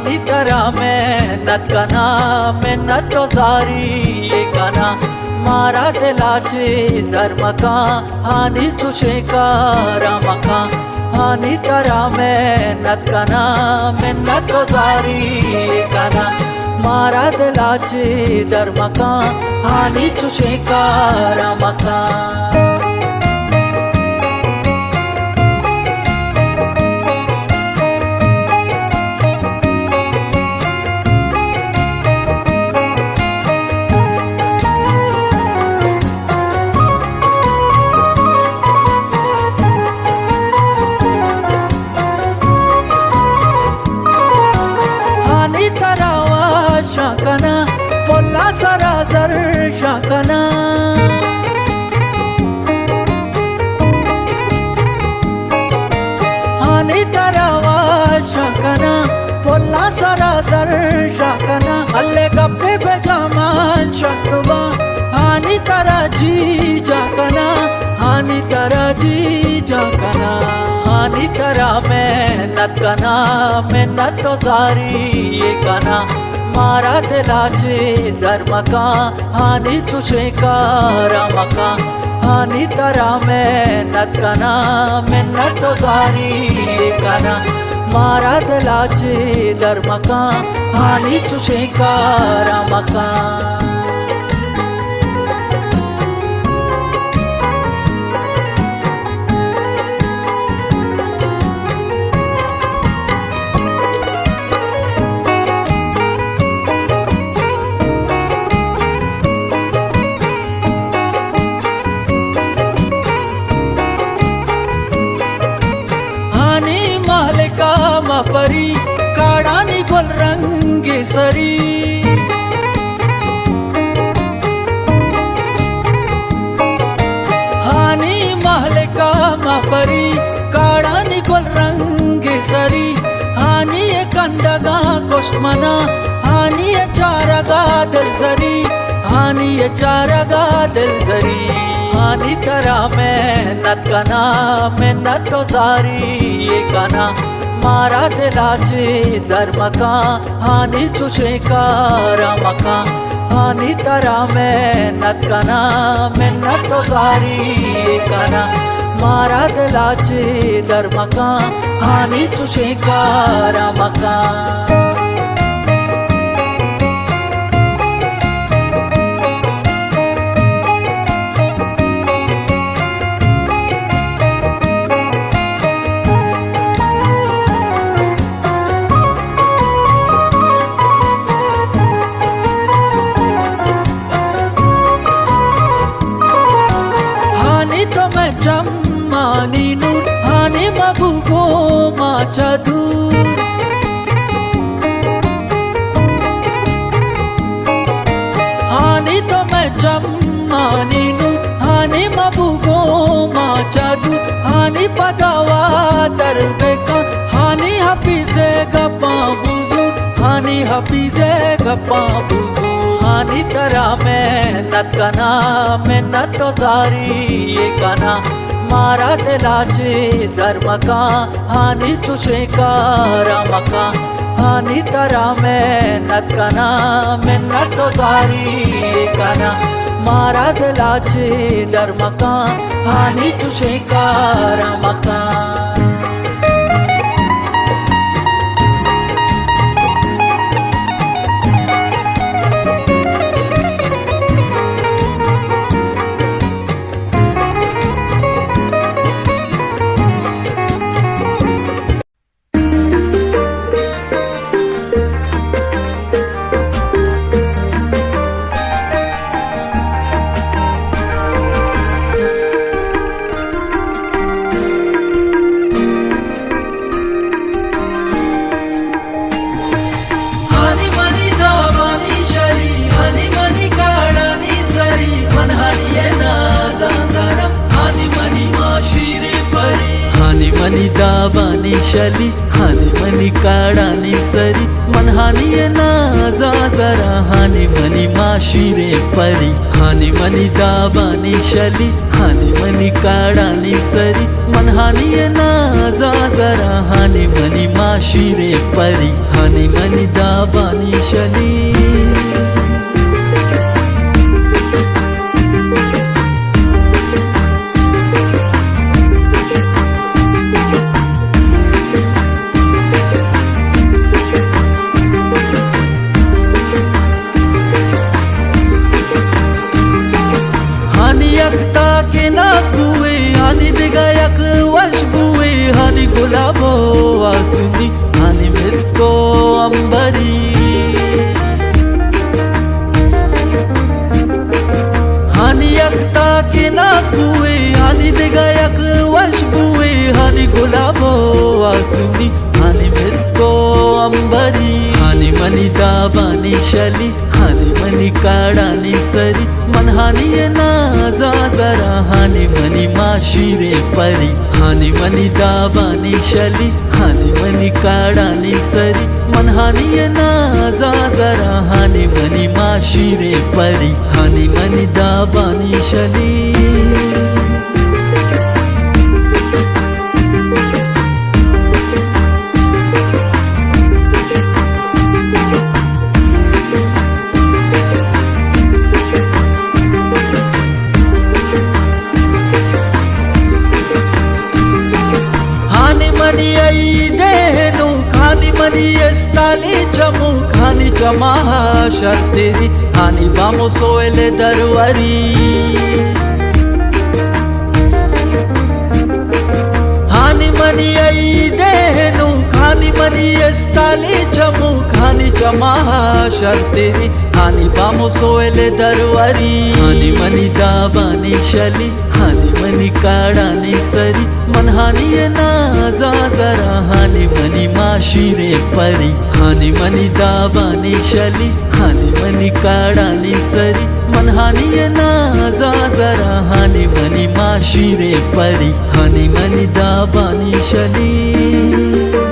हानि तरा मेहनत कना मेहनत तो सारी ये कना मारा दिलाचे धर्म का हानि चुशे का राम का हानि तरा मेहनत कना मेहनत तो सारी ये कना मारा दिलाचे धर्म का हानि चुशे का राम का शाकना पोल्ला सरासर शाकना हानि तरावा शाकना पोल्ला सरासर शाकना अल्ले गप्पे बेजामान शकवा हानि तरा जी जाकना हानि तरा जी जाकना हानि तरा मेहनत कना मेहनत तो सारी ये कना मारा दिलाचे धर्म का हानि चुशे का राम का हानि तरा मेहनत कना मेहनत तो सारी ये कना मारा दिलाचे धर्म का हानि चुशे का राम का परी काड़ानी गोल रंगे सरी हानि महल का परी काड़ानी गोल रंगे सरी हानि कंदगा कोष्मना हानि चारगा दिल सरी हानि चारगा दिल सरी हानि तरा मेहनत कना मेहनत तो सारी ये कना मारा दिलाचे धर्म का हानि चुशे का राम का हानि तरा मेहनत कना मेहनत तो सारी ये कना मारा दिलाचे धर्म का हानि चुशे का राम का जम्मानी नूर हानि मबुगो माचा दूर हानि तो मैं जम्मानी नूर हानि मबुगो माचा दूर हानि पदावा दरबेका हानि हफीजे गप्पा बुजुर हानि हफीजे गप्पा बुजुर हानि तरा मेहनत कना मेहनत तो सारी ये कना मारा दिलाचे धर्म का हानि चुशे का राम का हानि तरा मेहनत कना मेहनत तो सारी ये कना मारा दिलाचे धर्म का हानि चुशे का राम का मनी दाबानी शली हानी मनी काढानी सरी मन हानी ना जा जरा हानी मनी माशिरे परी हानी मनी दाबानी शली हानी मनी काढानी सरी मन हानी ना जा जरा हानी मनी माशिरे परी हानी मनी दाबानी शली यकता के नाच बुए हानी बिगायक वंश बुए हानी गुलाबो आसुनी हानी मिसको अंबरी हानी यकता के नाच बुए हानी बिगायक वंश बुए हानी गुलाबो आसुनी हानी मिसको अंबरी हानी मनी दाबानी शली हानी मनी काढानी सरी मन हानी ना जा जरा हानी मनी माशिरे परी हानी मनी दाबानी शली हानी मनी काढानी सरी मन हानी ना जा जरा हानी मनी माशिरे परी हानी मनी दाबानी शली मनी आई देनु खानी मनी एस्ताली चमू खानी चमा शर्तेरी हानी बामो सोएले दरवरी हानी मनी आई देनु खानी मनी एस्ताली चमू खानी चमा शर्तेरी हानी बामो सोएले दरवरी हानी मनी दाबानी शली हानी मनी काढानी सरी मन हानी ना जा जरा हानी मनी माशिरे परी हानी मनी दाबानी शली हानी मनी काढानी सरी मन हानी ना जा जरा हानी मनी माशिरे परी हानी मनी दाबानी शली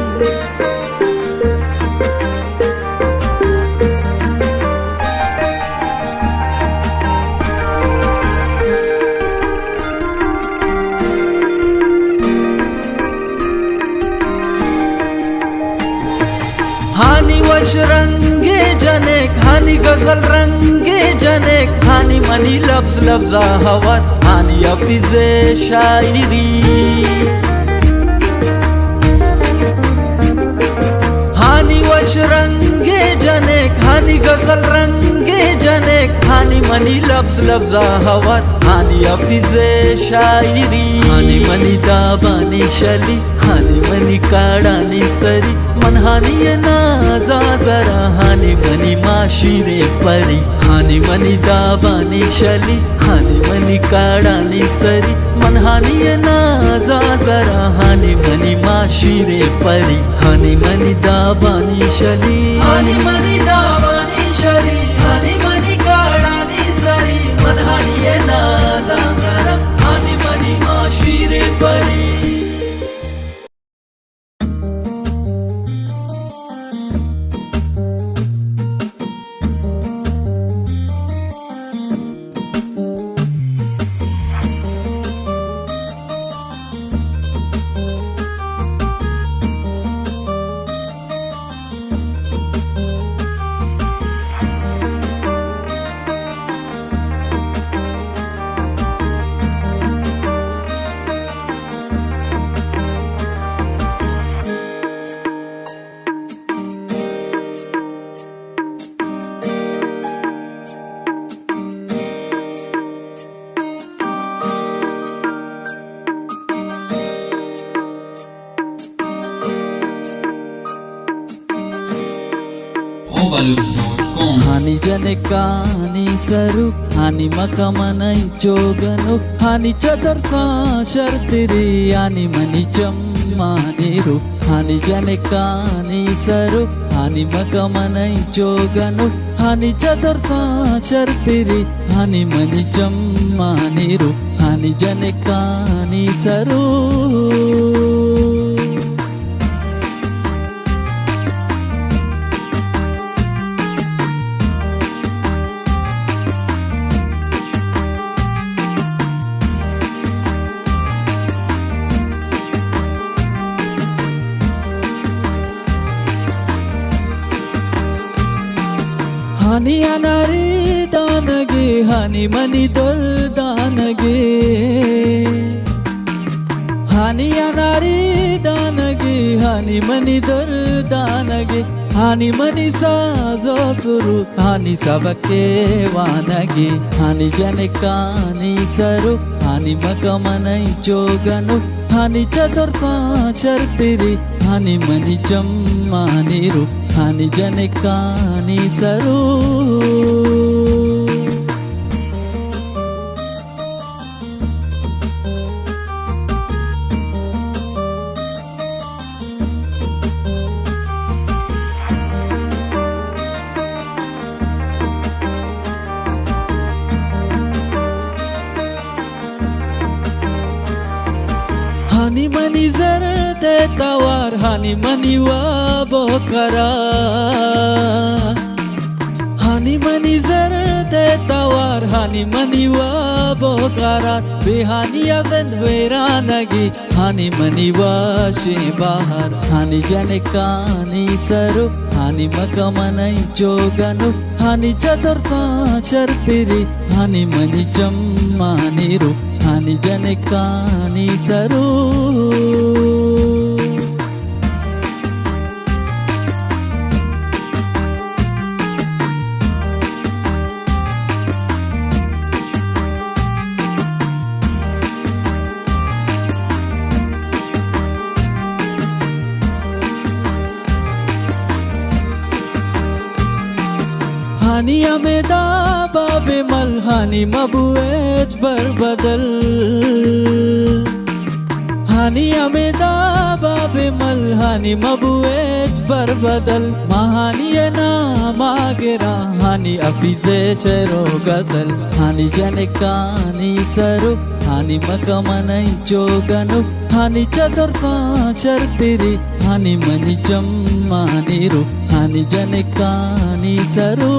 हानी वश रंगे जने हानी गजल रंगे जने हानी मनी लफ्ज लफ्जा हवत हानी अफीज़े शायरी हानी वश रंगे जने हानी गजल रंगे जने हानी मनी लफ्ज लफ्जा हवत हानी अफीज़े शायरी हानी मनी दाबानी शली हानी मनी काढानी सरी मन हानी ना जा जरा हानी मनी माशिरे परी हानी मनी दाबानी शली हानी मनी काढानी सरी मन हानी ना जा जरा हानी मनी माशिरे परी हानी मनी दाबानी शली हानी मनी दाबानी शली हानी मनी काढानी सरी मन हानी ना जा जरा हानी मनी माशिरे परी हानी जने कानी सरू हानी मकमनै जोगनु हानी चदर सा शर्तिरी हानी मनी चम्मानिरु हानी जने कानी सरू हानी मकमनै जोगनु हानी चदर सा शर्तिरी हानी मनी चम्मानिरु हानी जने कानी सरू hani anari danage hani mani dol danage hani anari danage hani mani dol danage hani mani sazo suru hani sabake wanage hani janekani saru hani makamanai joganu hani chatur sa shartiri hani mani jammaniru hani janekani saru hani mani zerde tawar hani mani wa bokara hani mani zerde tawar hani mani wa bokara behani avend veranagi hani mani wa shebahar hani janekani saru hani makamanai joganu hani chatur sa shartiri hani mani jammaniru hani janekani saru hani ameda babe mal hani mabuet barbadal hani ameda babe mal hani mabuet barbadal mahani na magera hani afize shero gazal hani janekani saru hani makamanai joganu hani chatur sa shartiri hani mani jammaniru hani janekani saru